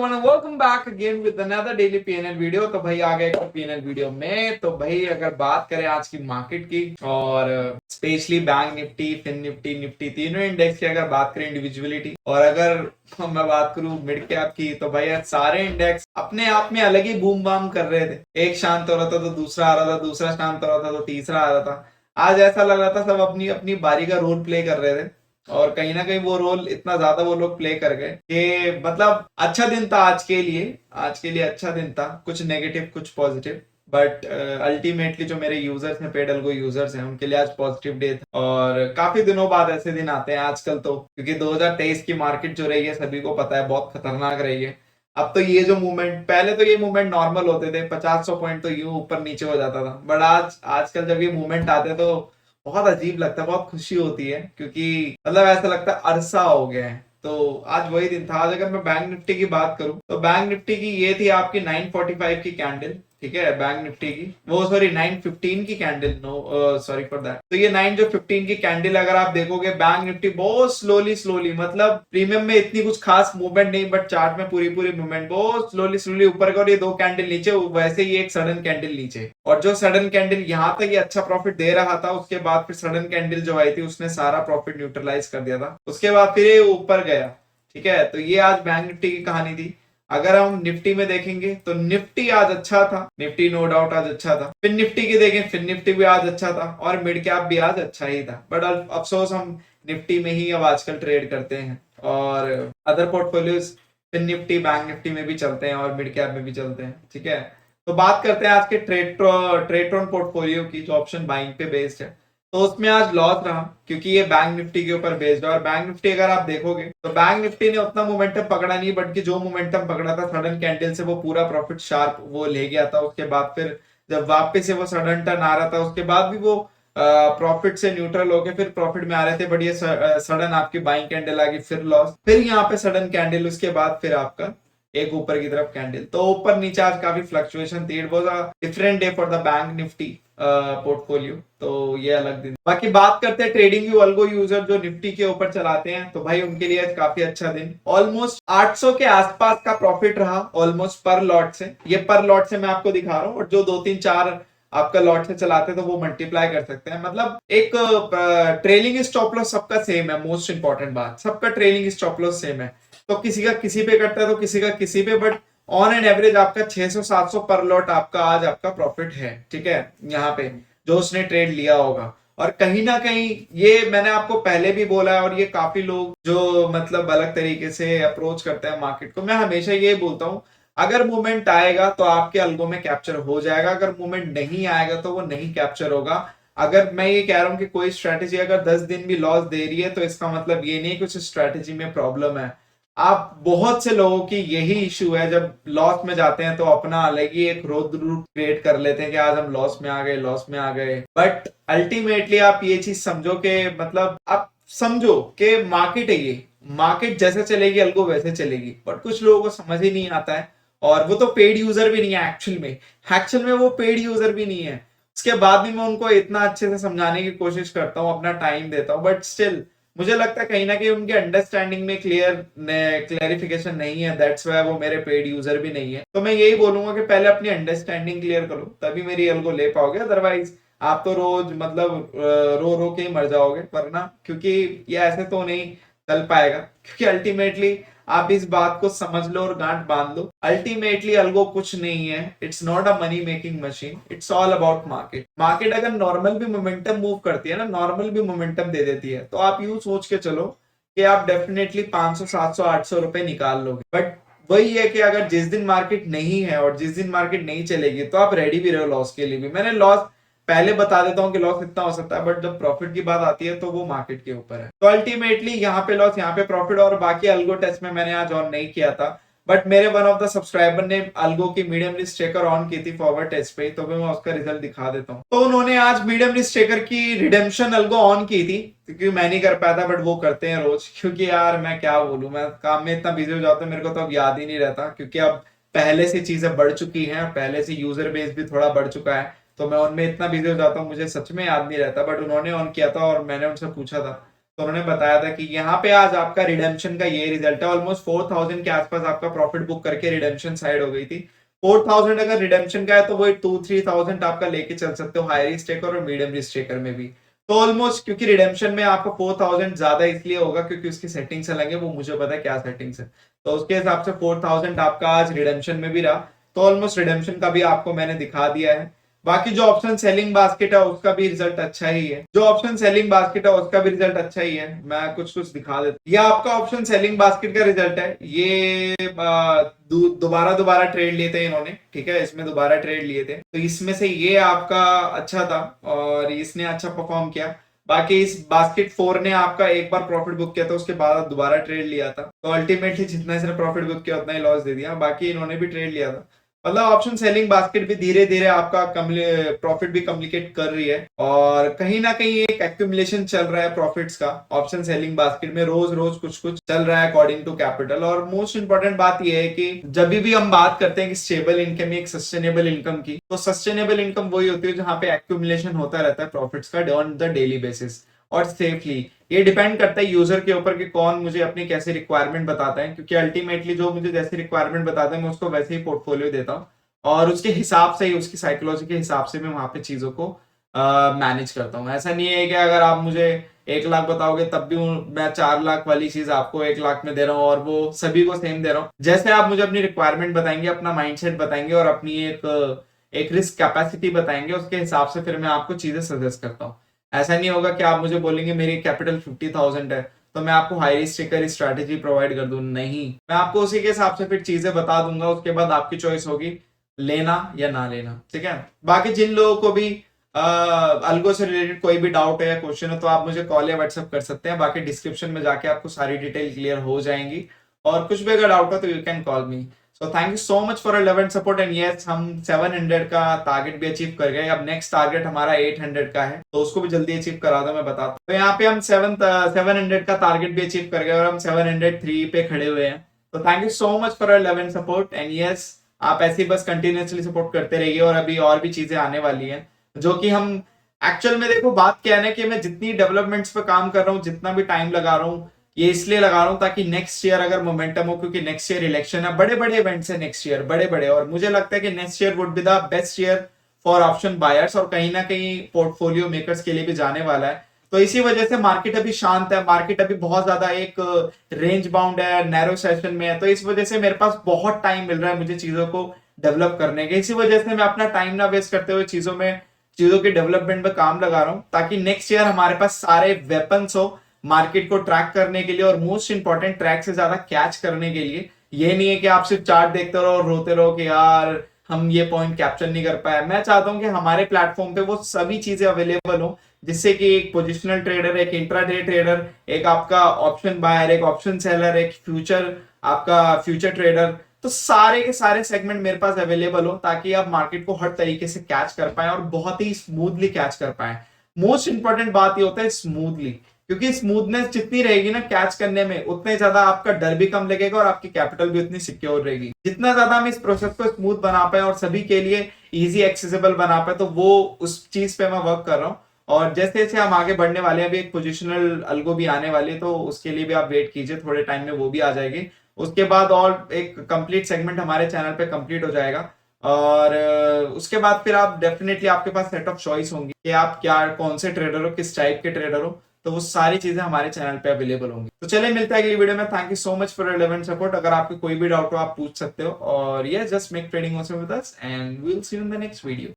everyone and welcome back again with another daily PNL video. तो भाई आ गए PNL video में। तो भाई अगर बात करें आज की मार्केट की और specially bank Nifty, fin Nifty, Nifty तीनों इंडेक्स की अगर बात करें इंडिविजुअलिटी, और अगर मैं बात करूं मिड कैप की, तो भाई सारे इंडेक्स अपने आप में अलग ही बूम बाम कर रहे थे। एक शांत हो रहा था तो दूसरा आ रहा था, दूसरा शांत हो रहा था तो तीसरा आ रहा था। आज ऐसा लग रहा था सब अपनी अपनी बारी का रोल प्ले कर रहे थे, और कहीं ना कहीं वो रोल इतना ज्यादा वो लोग प्ले कर गए कि मतलब अच्छा दिन था आज के लिए। अच्छा दिन था, कुछ नेगेटिव कुछ पॉजिटिव, बट अल्टीमेटली जो मेरे यूजर्स हैं, पेड अल्गो यूजर्स हैं, उनके लिए आज पॉजिटिव डे था। और काफी दिनों बाद ऐसे दिन आते हैं आजकल तो, क्योंकि 2023 की मार्केट जो रही है सभी को पता है बहुत खतरनाक रही है। अब तो ये जो मूवमेंट, पहले तो ये मूवमेंट नॉर्मल होते थे, 50-100 पॉइंट तो यूं ऊपर नीचे हो जाता था, बट आजकल जब ये मूवमेंट आते हैं तो बहुत अजीब लगता है, बहुत खुशी होती है, क्योंकि मतलब ऐसा लगता है अरसा हो गया है। तो आज वही दिन था। आज अगर मैं बैंक निफ्टी की बात करूं तो बैंक निफ्टी की ये थी आपकी 945 की कैंडल, ठीक है। बैंक निफ्टी की वो सॉरी 915 की candle, no sorry for that. तो ये 9 जो 15 की कैंडल अगर आप देखोगे, बैंक निफ्टी बहुत स्लोली स्लोली, मतलब प्रीमियम में इतनी कुछ खास मूवमेंट नहीं, बट चार्ट में पूरी पूरी मूवमेंट बहुत स्लोली स्लोली ऊपर का, और ये दो कैंडल नीचे, वैसे ही एक सडन कैंडल नीचे। और जो सडन कैंडल यहाँ तक ये अच्छा प्रॉफिट दे रहा था, उसके बाद फिर सडन कैंडल जो आई थी उसने सारा प्रॉफिट न्यूट्रलाइज कर दिया था, उसके बाद फिर ये ऊपर गया, ठीक है। तो ये आज बैंक निफ्टी की कहानी थी। अगर हम निफ्टी में देखेंगे तो निफ्टी आज अच्छा था, निफ्टी नो डाउट आज अच्छा था। फिर निफ्टी की देखें, फिर निफ्टी भी आज अच्छा था, और मिड कैप भी आज अच्छा ही था। बट अफसोस हम निफ्टी में ही अब आजकल ट्रेड करते हैं, और अदर पोर्टफोलियोज फिर निफ्टी बैंक निफ्टी में भी चलते हैं और मिड कैप में भी चलते हैं, ठीक है। तो बात करते हैं आज के ट्रेडट्रॉन पोर्टफोलियो की, जो ऑप्शन बाइंग पे बेस्ड है। तो उसमें आज लॉस रहा, क्योंकि ये बैंक निफ्टी के ऊपर बेस्ड है, और बैंक निफ्टी अगर आप देखोगे तो बैंक निफ्टी ने उतना मोमेंटम पकड़ा नहीं, बट जो मोमेंटम पकड़ा था सडन कैंडल से, वो पूरा प्रॉफिट शार्प वो ले गया था। उसके बाद फिर जब वापस से वो सडन टर्न आ रहा था, उसके बाद भी वो प्रॉफिट से न्यूट्रल होके फिर प्रॉफिट में आ रहे थे, बट ये सडन आपकी बाइंग कैंडल आ गई, फिर लॉस, फिर यहाँ पे सडन कैंडल, उसके बाद फिर आपका एक ऊपर की तरफ कैंडल। तो ऊपर नीचे आज काफी फ्लक्चुएशन थी। It was a different day for the bank Nifty portfolio. तो ये अलग दिन। बाकी बात करते हैं ट्रेडिंग व्यू अल्गो यूजर जो निफ्टी के ऊपर चलाते हैं, तो भाई उनके लिए काफी अच्छा दिन। ऑलमोस्ट 800 के आसपास का प्रॉफिट रहा ऑलमोस्ट पर लॉट से। ये पर लॉट से मैं आपको दिखा रहा हूँ, और जो 2-3-4 आपका लॉट से चलाते हैं तो वो मल्टीप्लाई कर सकते हैं। मतलब एक ट्रेलिंग स्टॉप लॉस सबका सेम है, मोस्ट इंपॉर्टेंट बात, सबका ट्रेलिंग स्टॉप लॉस सेम है। तो किसी का किसी पे कटता है तो किसी का किसी पे, बट ऑन एन एवरेज आपका 600-700 पर लॉट आपका आज आपका प्रॉफिट है, ठीक है। यहाँ पे जो उसने ट्रेड लिया होगा, और कहीं ना कहीं ये मैंने आपको पहले भी बोला है, और ये काफी लोग जो मतलब अलग तरीके से अप्रोच करते हैं मार्केट को, मैं हमेशा ये बोलता हूं, अगर मूवमेंट आएगा तो आपके अल्गो में कैप्चर हो जाएगा, अगर मूवमेंट नहीं आएगा तो वो नहीं कैप्चर होगा। अगर मैं ये कह रहा हूं कि कोई स्ट्रेटेजी अगर 10 दिन भी लॉस दे रही है, तो इसका मतलब ये नहीं कि उस स्ट्रेटेजी में प्रॉब्लम है। आप बहुत से लोगों की यही इशू है, जब लॉस में जाते हैं तो अपना अलग ही एक रोड रूट क्रिएट कर लेते हैं कि आज हम लॉस में आ गए, लॉस में आ गए। बट अल्टीमेटली आप ये चीज समझो कि मतलब आप समझो कि मार्केट है ये, मार्केट जैसे चलेगी अल्गो वैसे चलेगी, बट कुछ लोगों को समझ ही नहीं आता है। और वो तो पेड यूजर भी नहीं है एक्चुअल में वो पेड यूजर भी नहीं है। उसके बाद भी मैं उनको इतना अच्छे से समझाने की कोशिश करता हूँ, अपना टाइम देता हूँ, बट स्टिल मुझे लगता है कहीं ना कहीं उनके अंडरस्टैंडिंग में क्लियरिफिकेशन नहीं है, दैट्स व्हाई वो मेरे पेड यूजर भी नहीं है। तो मैं यही बोलूंगा कि पहले अपनी अंडरस्टैंडिंग क्लियर करो, तभी मेरी एल्गो ले पाओगे, अदरवाइज आप तो रोज मतलब रो रो के ही मर जाओगे, वरना क्योंकि ये ऐसे तो नहीं चल पाएगा। क्योंकि अल्टीमेटली आप इस बात को समझ लो और गांठ बांध लो, अल्टीमेटली अल्गो कुछ नहीं है, it's not a money making machine, it's all about market. Market अगर नॉर्मल भी मोमेंटम मूव करती है ना, नॉर्मल भी मोमेंटम दे देती है, तो आप यूं सोच के चलो कि आप डेफिनेटली 500 700 800 रुपए निकाल लोगे। बट वही है कि अगर जिस दिन मार्केट नहीं है और जिस दिन मार्केट नहीं चलेगी, तो आप रेडी भी रहो लॉस के लिए भी। मैंने लॉस पहले बता देता हूं कि लॉस इतना हो सकता है, बट जब प्रॉफिट की बात आती है तो वो मार्केट के ऊपर है। तो अल्टीमेटली यहाँ पे लॉस, यहाँ पे प्रॉफिट। और बाकी अल्गो टेस्ट में मैंने आज ऑन नहीं किया था, बट मेरे वन ऑफ द सब्सक्राइबर ने अल्गो की मीडियम लिस्ट ट्रेकर ऑन की थी फॉरवर्ड टेस्ट पे, तो मैं उसका रिजल्ट दिखा देता हूँ। तो उन्होंने आज मीडियम लिस्ट ट्रेकर की रिडेम्पशन अल्गो ऑन की थी, क्योंकि मैं नहीं कर पाया था, बट वो करते हैं रोज। क्योंकि यार मैं क्या बोलूं, मैं काम में इतना बिजी हो जाता हूँ, मेरे को तो अब याद ही नहीं रहता, क्योंकि अब पहले से चीजें बढ़ चुकी हैं, पहले से यूजर बेस भी थोड़ा बढ़ चुका है, तो मैं उनमें इतना बिजी हो जाता हूँ, मुझे सच में याद नहीं रहता। बट उन्होंने ऑन किया था और मैंने उनसे पूछा था, तो उन्होंने बताया था कि यहाँ पे आज आपका रिडेम्पशन का ये रिजल्ट है, ऑलमोस्ट 4000 के आसपास आपका प्रॉफिट बुक करके रिडेम्पशन साइड हो गई थी। 4000 अगर रिडेम्पशन का है तो वो 2-3,000 आपका लेके चल सकते हो हाई रिस्क टेकर और मीडियम रिस्क टेकर में भी। तो ऑलमोस्ट क्योंकि रिडेम्पशन में आपका 4000 ज्यादा इसलिए होगा क्योंकि उसकी सेटिंग्स अलग है, वो मुझे पता है क्या सेटिंग्स है, तो उसके हिसाब से 4000 आपका आज रिडेम्पशन में भी रहा। तो ऑलमोस्ट रिडेम्पशन का भी आपको मैंने दिखा दिया है। बाकी जो ऑप्शन सेलिंग बास्केट है उसका भी रिजल्ट अच्छा ही है, जो ऑप्शन सेलिंग बास्केट है उसका भी रिजल्ट अच्छा ही है। मैं कुछ कुछ दिखा देता हूं। ये आपका ऑप्शन सेलिंग बास्केट का रिजल्ट है। ये दोबारा दोबारा ट्रेड लिए थे इन्होंने, ठीक है, इसमें दोबारा ट्रेड लिए थे, तो इसमें से ये आपका अच्छा था और इसने अच्छा परफॉर्म किया। बाकी इस बास्केट 4 ने आपका एक बार प्रॉफिट बुक किया था, उसके बाद दोबारा ट्रेड लिया था, तो अल्टीमेटली जितना इसने प्रॉफिट बुक किया उतना ही लॉस दे दिया। बाकी इन्होंने भी ट्रेड लिया था। मतलब ऑप्शन सेलिंग बास्केट भी धीरे धीरे आपका प्रॉफिट भी कम्युनिकेट कर रही है और कहीं ना कहीं एक एक्यूमुलेशन चल रहा है प्रॉफिट्स का ऑप्शन सेलिंग बास्केट में, रोज रोज कुछ कुछ चल रहा है अकॉर्डिंग टू कैपिटल। और मोस्ट इंपॉर्टेंट बात यह है कि जब भी हम बात करते हैं कि स्टेबल इनकम एक सस्टेनेबल इनकम की, तो सस्टेनेबल इनकम वही होती है जहां पे एक्यूमुलेशन होता रहता है प्रॉफिट्स का ऑन द डेली बेसिस और सेफली। ये डिपेंड करता है यूजर के ऊपर कि कौन मुझे अपनी कैसी रिक्वायरमेंट बताता है, क्योंकि अल्टीमेटली जो मुझे जैसी रिक्वायरमेंट बताता है मैं उसको वैसे ही पोर्टफोलियो देता हूँ और उसके हिसाब से ही, उसकी साइकोलॉजी के हिसाब से मैं वहां पे चीजों को मैनेज करता हूँ। ऐसा नहीं है कि अगर आप मुझे 1 लाख बताओगे तब भी मैं 4 लाख वाली चीज आपको 1 लाख में दे रहा हूँ और वो सभी को सेम दे रहा हूँ। जैसे आप मुझे अपनी रिक्वायरमेंट बताएंगे, अपना माइंडसेट बताएंगे और अपनी एक रिस्क कैपेसिटी बताएंगे, उसके हिसाब से फिर मैं आपको चीजें सजेस्ट करता हूँ। ऐसा नहीं होगा कि आप मुझे बोलेंगे मेरी कैपिटल 50,000 है तो मैं आपको high risk taker strategy provide कर दूं, नहीं, मैं आपको उसी के हिसाब से फिर चीजें बता दूंगा, उसके बाद आपकी चॉइस होगी लेना या ना लेना, ठीक है। बाकी जिन लोगों को भी अल्गो से रिलेटेड कोई भी डाउट है या क्वेश्चन है तो आप मुझे कॉल या व्हाट्सएप कर सकते हैं, बाकी डिस्क्रिप्शन में जाके आपको सारी डिटेल क्लियर हो जाएंगी और कुछ भी अगर डाउट हो तो you can call me. So thank you so much for 11 support and yes हम 700 का टारगेट भी अचीव कर गए। अब नेक्स्ट टारगेट हमारा 800 का है तो उसको भी जल्दी अचीव करा दो, मैं बताता हूँ। तो यहाँ पे हम 700 का टारगेट भी अचीव कर गए और हम 703 पे खड़े हुए हैं। तो thank you so much for 11 support and yes आप ऐसे ही बस कंटिन्यूसली सपोर्ट करते रहिए और अभी और भी चीजें आने वाली हैं जो कि हम एक्चुअल में, देखो बात क्या है ना कि मैं जितनी डेवलपमेंट्स पे काम कर रहा हूँ, जितना भी टाइम लगा रहा हूँ, ये इसलिए लगा रहा हूँ ताकि नेक्स्ट ईयर अगर मोमेंटम हो, क्योंकि नेक्स्ट ईयर इलेक्शन है, बड़े बड़े इवेंट्स है नेक्स्ट ईयर, बड़े बड़े, और मुझे लगता है कि next year would be the best year for option buyers और कहीं ना कहीं पोर्टफोलियो मेकर्स के लिए भी जाने वाला है। तो इसी वजह से मार्केट अभी शांत है, मार्केट अभी बहुत ज्यादा एक रेंज बाउंड है, नैरो सेशन में है, तो इस वजह से मेरे पास बहुत टाइम मिल रहा है मुझे चीजों को डेवलप करने के। इसी वजह से मैं अपना टाइम ना वेस्ट करते हुए चीजों के डेवलपमेंट में काम लगा रहा हूं ताकि नेक्स्ट ईयर हमारे पास सारे वेपन्स हो मार्केट को ट्रैक करने के लिए और मोस्ट इंपॉर्टेंट ट्रैक से ज्यादा कैच करने के लिए। ये नहीं है कि आप सिर्फ चार्ट देखते रहो और रोते रहो कि यार हम ये पॉइंट कैप्चर नहीं कर पाए। मैं चाहता हूं कि हमारे प्लेटफॉर्म पे वो सभी चीजें अवेलेबल हो जिससे कि एक पोजिशनल ट्रेडर, एक इंट्राडे ट्रेडर, एक आपका ऑप्शन बायर, एक ऑप्शन सेलर, एक फ्यूचर आपका फ्यूचर ट्रेडर, तो सारे के सारे सेगमेंट मेरे पास अवेलेबल हो ताकि आप मार्केट को हर तरीके से कैच कर पाए और बहुत ही स्मूथली कैच कर पाए। मोस्ट इंपॉर्टेंट बात ये होता है स्मूथली, क्योंकि स्मूथनेस जितनी रहेगी ना कैच करने में उतने ज्यादा आपका डर भी कम लगेगा और आपकी कैपिटल भी उतनी सिक्योर रहेगी। जितना ज्यादा हम इस प्रोसेस को स्मूथ बना पाए और सभी के लिए इजी एक्सेसिबल बना पाए तो वो उस चीज पे मैं वर्क कर रहा हूँ। और जैसे जैसे हम आगे बढ़ने वाले हैं, अभी एक पोजिशनल अल्गो भी आने वाली है तो उसके लिए भी आप वेट कीजिए, थोड़े टाइम में वो भी आ जाएगी। उसके बाद और एक कंप्लीट सेगमेंट हमारे चैनल पे कंप्लीट हो जाएगा और उसके बाद फिर आप डेफिनेटली आपके पास सेट ऑफ चॉइस होंगी कि आप क्या, कौन से ट्रेडर हो, किस टाइप के ट्रेडर हो, तो वो सारी चीजें हमारे चैनल पे अवेलेबल होंगी। तो चलिए मिलता है अगली वीडियो में। Thank you so much for relevant support. अगर आपको कोई भी डाउट हो आप पूछ सकते हो और ये just make trading awesome with us and we will see you in the next video.